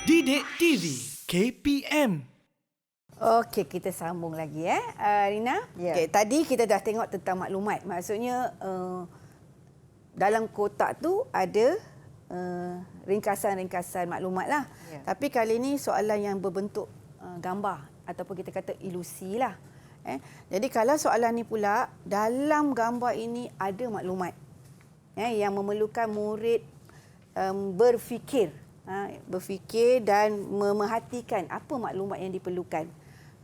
Didik TV KPM. Okey, kita sambung lagi Rina. Ya. Okay, tadi kita dah tengok tentang maklumat. Maksudnya dalam kotak tu ada ringkasan-ringkasan maklumat lah. Ya. Tapi kali ni soalan yang berbentuk gambar ataupun kita kata ilusi lah. Jadi kalau soalan ni pula, dalam gambar ini ada maklumat yang memerlukan murid berfikir. Berfikir dan memerhatikan apa maklumat yang diperlukan.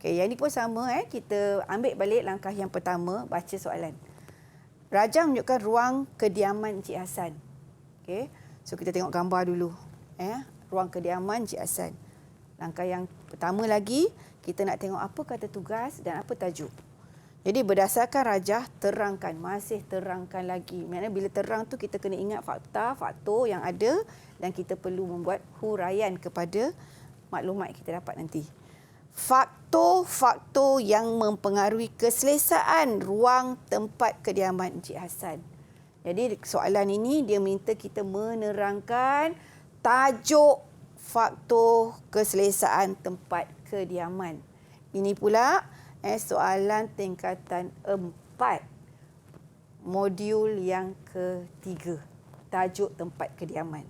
Okey, yang ini pun sama kita ambil balik langkah yang pertama, baca soalan. Raja menunjukkan ruang kediaman Encik Hassan. Okey. So kita tengok gambar dulu. Ruang kediaman Encik Hassan. Langkah yang pertama lagi, kita nak tengok apa kata tugas dan apa tajuk. Jadi berdasarkan rajah, terangkan, masih terangkan lagi. Maksudnya bila terang tu kita kena ingat faktor yang ada dan kita perlu membuat huraian kepada maklumat yang kita dapat nanti. Faktor-faktor yang mempengaruhi keselesaan ruang tempat kediaman Encik Hassan. Jadi soalan ini dia minta kita menerangkan tajuk faktor keselesaan tempat kediaman. Ini pula soalan tingkatan 4. Modul yang ketiga. Tajuk tempat kediaman.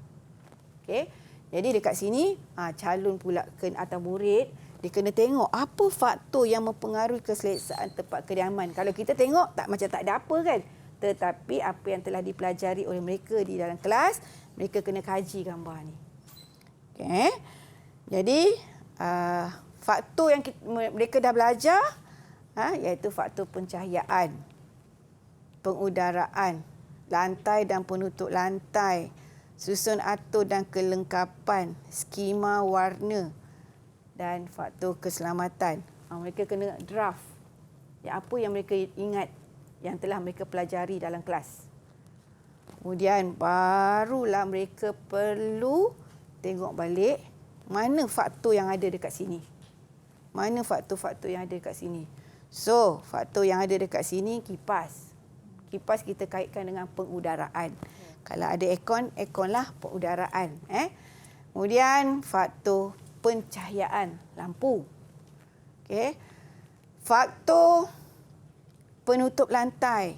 Okey. Jadi dekat sini calon pula atau murid dia kena tengok apa faktor yang mempengaruhi keselesaan tempat kediaman. Kalau kita tengok macam tak ada apa kan. Tetapi apa yang telah dipelajari oleh mereka di dalam kelas, mereka kena kaji gambar ni. Okey. Jadi faktor yang mereka dah belajar iaitu faktor pencahayaan, pengudaraan, lantai dan penutup lantai, susun atur dan kelengkapan, skema warna dan faktor keselamatan. Mereka kena draft apa yang mereka ingat yang telah mereka pelajari dalam kelas. Kemudian barulah mereka perlu tengok balik mana faktor yang ada dekat sini. Mana faktor-faktor yang ada dekat sini. So, faktor yang ada dekat sini kipas. Kipas kita kaitkan dengan pengudaraan. Kalau ada aircon, airconlah pengudaraan. Kemudian faktor pencahayaan, lampu. Okey. Faktor penutup lantai.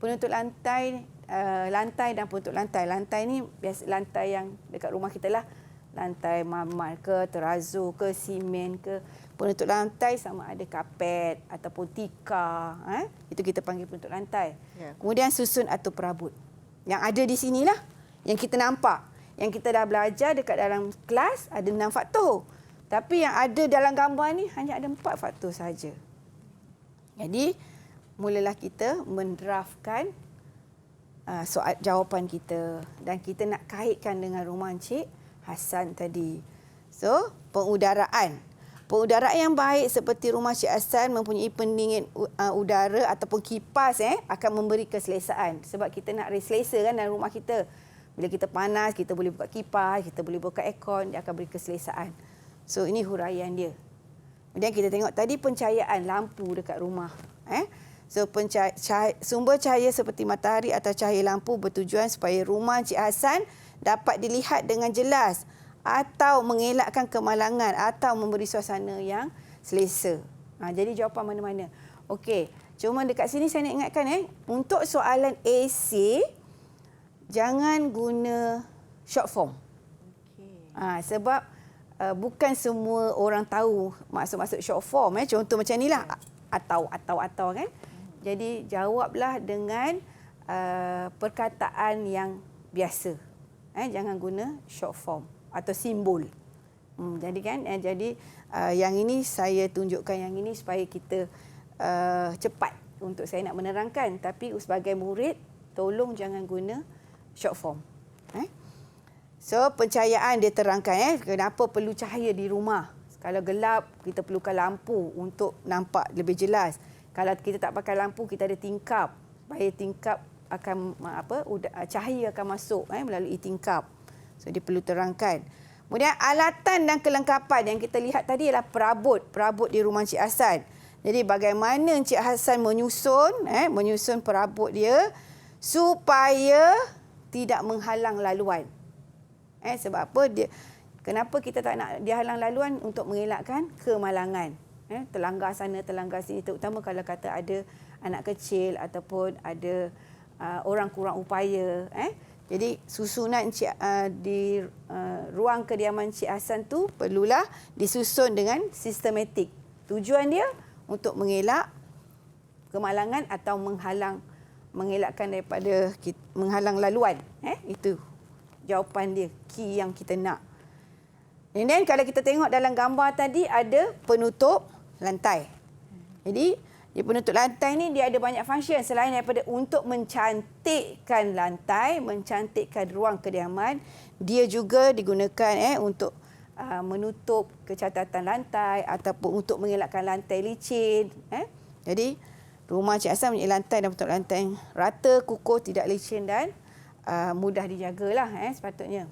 Penutup lantai, lantai dan penutup lantai. Lantai ni biasa lantai yang dekat rumah kita lah. Lantai marmar ke, terazu ke, simen ke. Penutup lantai sama ada kapet ataupun tikar. Itu kita panggil penutup lantai. Ya. Kemudian susun atau perabot. Yang ada di sinilah yang kita nampak. Yang kita dah belajar dekat dalam kelas ada 6 faktor. Tapi yang ada dalam gambar ni hanya ada 4 faktor saja. Jadi mulalah kita mendraftkan soal jawapan kita. Dan kita nak kaitkan dengan rumah Encik Hassan tadi. So, pengudaraan. Pengudaraan yang baik seperti rumah Encik Hassan mempunyai pendingin udara ataupun kipas akan memberi keselesaan. Sebab kita nak selesa kan dalam rumah kita. Bila kita panas, kita boleh buka kipas, kita boleh buka aircon, dia akan beri keselesaan. So, ini huraian dia. Kemudian kita tengok tadi pencahayaan lampu dekat rumah. So, sumber cahaya seperti matahari atau cahaya lampu bertujuan supaya rumah Encik Hassan dapat dilihat dengan jelas atau mengelakkan kemalangan atau memberi suasana yang selesa. Jadi jawapan mana-mana. Okey, cuma dekat sini saya nak ingatkan untuk soalan AC jangan guna short form. Okay. Sebab bukan semua orang tahu maksud-maksud short form. Contoh macam inilah atau kan. Jadi jawablah dengan perkataan yang biasa. Jangan guna short form atau simbol. Jadi kan, yang ini saya tunjukkan yang ini supaya kita cepat untuk saya nak menerangkan. Tapi sebagai murid, tolong jangan guna short form. So, pencahayaan dia terangkan kenapa perlu cahaya di rumah. Kalau gelap, kita perlukan lampu untuk nampak lebih jelas. Kalau kita tak pakai lampu, kita ada tingkap. Supaya tingkap akan cahaya akan masuk melalui tingkap. So, dia perlu terangkan. Kemudian alatan dan kelengkapan yang kita lihat tadi adalah perabot di rumah Encik Hassan. Jadi bagaimana Encik Hassan menyusun perabot dia supaya tidak menghalang laluan. Sebab apa? Kenapa kita tak nak dihalang laluan? Untuk mengelakkan kemalangan. Terlanggar sana, terlanggar sini. Terutama kalau kata ada anak kecil ataupun ada orang kurang upaya. Jadi susunan di ruang kediaman Cik Hassan tu perlulah disusun dengan sistematik. Tujuan dia untuk mengelak kemalangan atau mengelakkan daripada menghalang laluan. Itu jawapan dia, key yang kita nak. And then kalau kita tengok dalam gambar tadi ada penutup lantai. Jadi di penutup lantai ni dia ada banyak function selain daripada untuk mencantikkan lantai, mencantikkan ruang kediaman, dia juga digunakan untuk menutup kecacatan lantai ataupun untuk mengelakkan lantai licin. Jadi rumah Cik Hassan punya lantai dan penutup lantai rata, kukuh, tidak licin dan mudah dijagalah sepatutnya.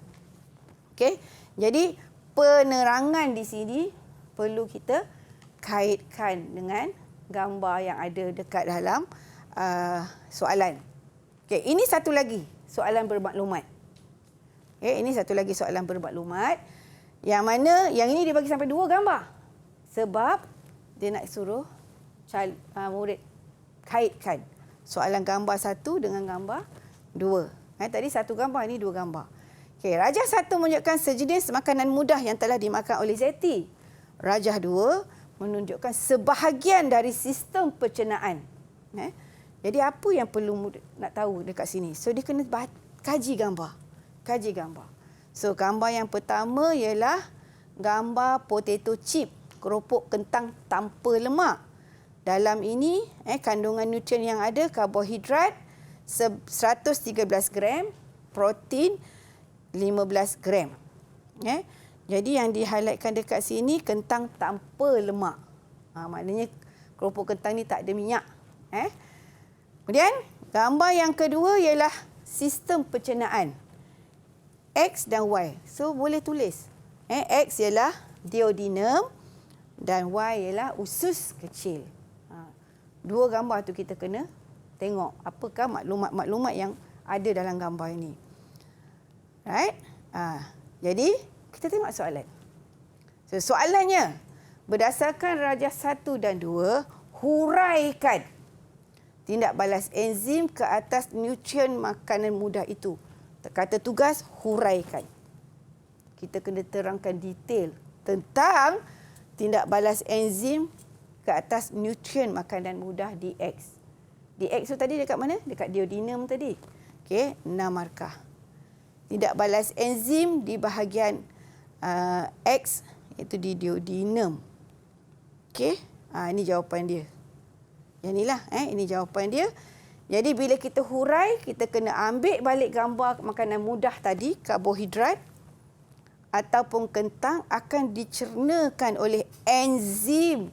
Okey. Jadi penerangan di sini perlu kita kaitkan dengan gambar yang ada dekat dalam soalan. Okey, ini satu lagi soalan bermaklumat. Okey, ini satu lagi soalan bermaklumat yang mana yang ini dia bagi sampai 2 gambar. Sebab dia nak suruh murid kaitkan soalan gambar 1 dengan gambar 2. Tadi satu gambar, ini 2 gambar. Okey, rajah 1 menunjukkan sejenis makanan mudah yang telah dimakan oleh Zeti. Rajah 2 menunjukkan sebahagian dari sistem pencernaan. Jadi apa yang perlu nak tahu dekat sini? So dia kena kaji gambar. Kaji gambar. So gambar yang pertama ialah gambar potato chip, keropok kentang tanpa lemak. Dalam ini kandungan nutrien yang ada karbohidrat 113 gram, protein 15 gram. Jadi yang di-highlightkan dekat sini kentang tanpa lemak. Maknanya keropok kentang ni tak ada minyak. Kemudian gambar yang kedua ialah sistem pencernaan. X dan Y. So boleh tulis. X ialah duodenum dan Y ialah usus kecil. 2 gambar tu kita kena tengok apakah maklumat-maklumat yang ada dalam gambar ini. Right? Jadi kita tengok soalan. So, soalannya, berdasarkan rajah 1 dan 2, huraikan tindak balas enzim ke atas nutrien makanan mudah itu. Kata tugas, huraikan. Kita kena terangkan detail tentang tindak balas enzim ke atas nutrien makanan mudah di X. Di X tu tadi dekat mana? Dekat duodenum tadi. Okey, 6 markah. Tindak balas enzim di bahagian X iaitu di duodenum. Okey, ini jawapan dia. Yang inilah, ini jawapan dia. Jadi bila kita hurai, kita kena ambil balik gambar makanan mudah tadi, karbohidrat ataupun kentang akan dicernakan oleh enzim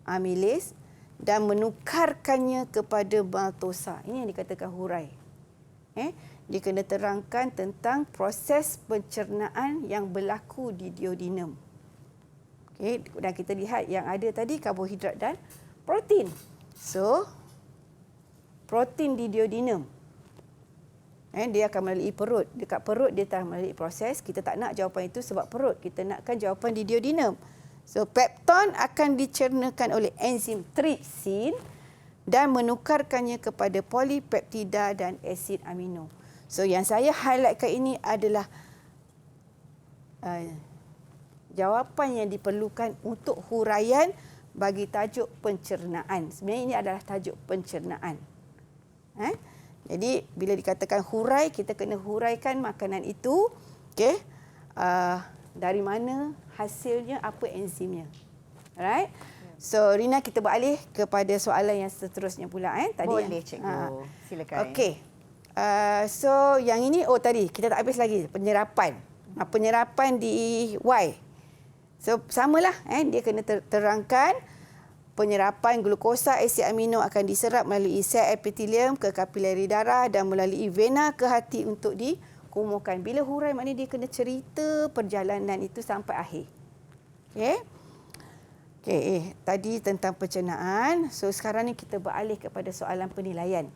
amilis dan menukarkannya kepada maltosa. Ini yang dikatakan hurai. Dia kena terangkan tentang proses pencernaan yang berlaku di duodenum. Okey, dan kita lihat yang ada tadi karbohidrat dan protein. So, protein di duodenum. Dia akan melalui perut. Dekat perut dia akan melalui proses. Kita tak nak jawapan itu sebab perut. Kita nakkan jawapan di duodenum. So, pepton akan dicernakan oleh enzim trypsin dan menukarkannya kepada polipeptida dan asid amino. So, yang saya highlightkan ini adalah jawapan yang diperlukan untuk huraian bagi tajuk pencernaan. Sebenarnya ini adalah tajuk pencernaan. Jadi, bila dikatakan hurai, kita kena huraikan makanan itu. Okay? Dari mana hasilnya, apa enzimnya. Alright? So, Rina, kita beralih kepada soalan yang seterusnya pula. Tadi boleh, cikgu. Silakan. Okey. So, yang ini, tadi kita tak habis lagi. Penyerapan. Penyerapan di Y. So, samalah. Dia kena terangkan penyerapan glukosa asid amino akan diserap melalui sel epitelium ke kapilari darah dan melalui vena ke hati untuk dikumuhkan. Bila hurai, maknanya dia kena cerita perjalanan itu sampai akhir. Okey. Okey, tadi tentang pencernaan. So, sekarang ni kita beralih kepada soalan penilaian.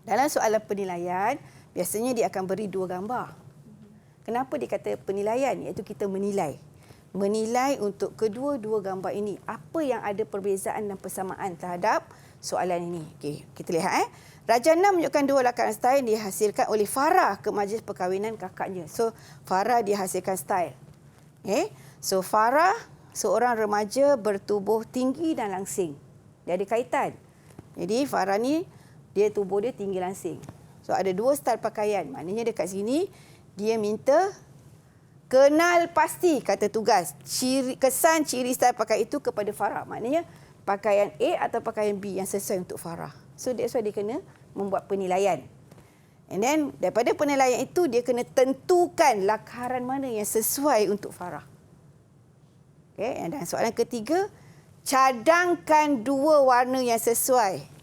Dalam soalan penilaian, biasanya dia akan beri 2 gambar. Kenapa dia kata penilaian? Iaitu kita menilai. Menilai untuk kedua-dua gambar ini. Apa yang ada perbezaan dan persamaan terhadap soalan ini. Okey, kita lihat. Rajana menunjukkan dua lakaran style dihasilkan oleh Farah ke majlis perkahwinan kakaknya. So, Farah dihasilkan style. Okay. So, Farah seorang remaja bertubuh tinggi dan langsing. Dia ada kaitan. Jadi, Farah ni, tubuh dia tinggi langsing. So, ada dua style pakaian. Maknanya dekat sini, dia minta kenal pasti, kata tugas, kesan ciri style pakaian itu kepada Farah. Maknanya, pakaian A atau pakaian B yang sesuai untuk Farah. So, that's why dia kena membuat penilaian. And then, daripada penilaian itu, dia kena tentukan lakaran mana yang sesuai untuk Farah. Okay. Dan soalan ketiga, cadangkan dua warna yang sesuai.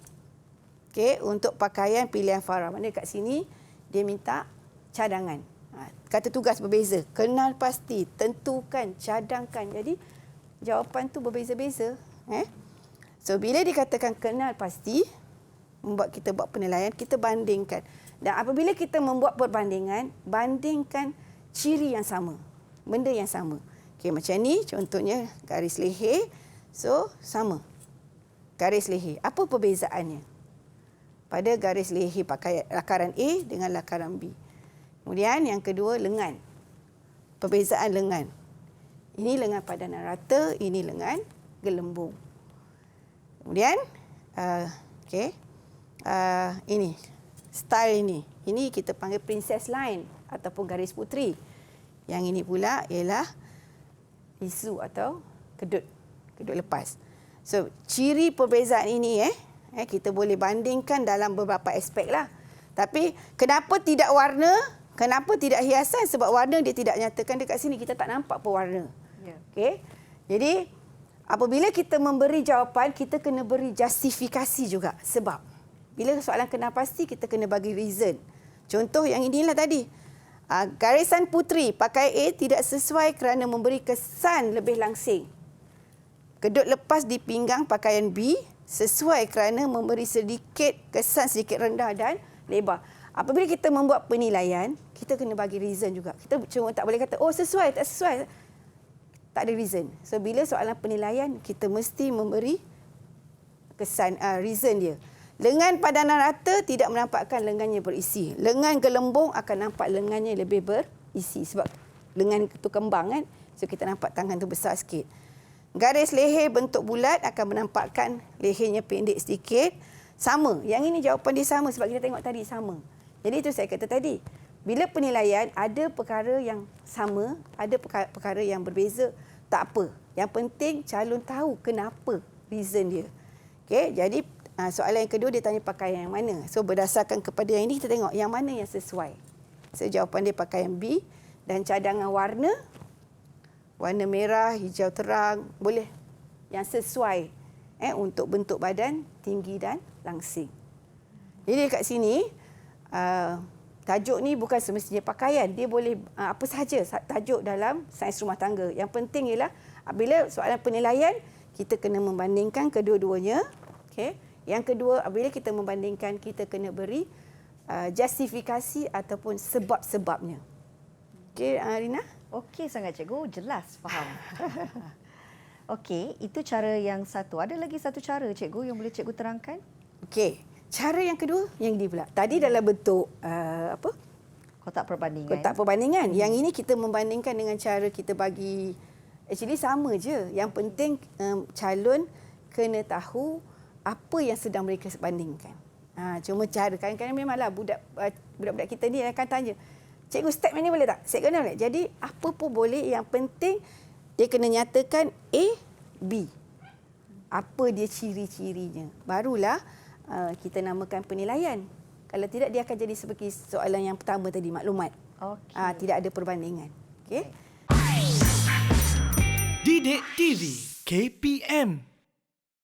Okay, untuk pakaian pilihan Farah. Maknanya kat sini, dia minta cadangan. Kata tugas berbeza. Kenal pasti, tentukan, cadangkan. Jadi, jawapan tu berbeza-beza. So, bila dikatakan kenal pasti, membuat kita buat penilaian, kita bandingkan. Dan apabila kita membuat perbandingan, bandingkan ciri yang sama. Benda yang sama. Okey, macam ni contohnya garis leher. So, sama. Garis leher. Apa perbezaannya? Pada garis leher pakai lakaran A dengan lakaran B. Kemudian yang kedua, lengan. Perbezaan lengan. Ini lengan padanan rata, ini lengan gelembung. Kemudian, ini, style ini. Ini kita panggil princess line ataupun garis puteri. Yang ini pula ialah isu atau kedut lepas. So, ciri perbezaan ini kita boleh bandingkan dalam beberapa aspek lah. Tapi kenapa tidak warna? Kenapa tidak hiasan? Sebab warna dia tidak nyatakan dekat sini. Kita tak nampak pun warna. Yeah. Okay? Jadi, apabila kita memberi jawapan, kita kena beri justifikasi juga. Sebab, bila soalan kenal pasti, kita kena bagi reason. Contoh yang inilah tadi. Garisan puteri pakai A tidak sesuai kerana memberi kesan lebih langsing. Kedut lepas di pinggang pakaian B sesuai kerana memberi kesan sedikit rendah dan lebar. Apabila kita membuat penilaian, kita kena bagi reason juga. Kita cuma tak boleh kata, oh sesuai, tak sesuai. Tak ada reason. So, bila soalan penilaian, kita mesti memberi kesan, reason dia. Lengan padanan rata tidak menampakkan lengannya berisi. Lengan gelembung akan nampak lengannya lebih berisi. Sebab lengan itu kembang kan. So, kita nampak tangan tu besar sikit. Garis leher bentuk bulat akan menampakkan lehernya pendek sedikit. Sama. Yang ini jawapan dia sama sebab kita tengok tadi sama. Jadi itu saya kata tadi. Bila penilaian ada perkara yang sama, ada perkara yang berbeza, tak apa. Yang penting calon tahu kenapa reason dia. Okey, jadi soalan yang kedua dia tanya pakaian yang mana. So berdasarkan kepada yang ini kita tengok yang mana yang sesuai. So jawapan dia pakaian B dan cadangan warna merah, hijau terang, boleh yang sesuai untuk bentuk badan tinggi dan langsing. Jadi dekat sini tajuk ni bukan semestinya pakaian, dia boleh apa sahaja tajuk dalam sains rumah tangga. Yang penting ialah bila soalan penilaian kita kena membandingkan kedua-duanya. Okey. Yang kedua, apabila kita membandingkan, kita kena beri justifikasi ataupun sebab-sebabnya. Okey, Rina? Okey sangat cikgu, jelas, faham. Okey, itu cara yang satu. Ada lagi satu cara cikgu yang boleh cikgu terangkan? Okey, cara yang kedua yang ini pula. Tadi dalam bentuk kotak perbandingan. Kotak perbandingan. Yang ini kita membandingkan dengan cara kita bagi, actually sama je. Yang penting calon kena tahu apa yang sedang mereka bandingkan. Cuma cara kadang-kadang memanglah budak-budak kita ni akan tanya, cikgu step ini boleh tak? Step kena boleh. Jadi apa pun boleh, yang penting dia kena nyatakan A, B. Apa dia ciri-cirinya. Barulah kita namakan penilaian. Kalau tidak dia akan jadi seperti soalan yang pertama tadi, maklumat. Okay. Tidak ada perbandingan. Okey. Didik TV KPM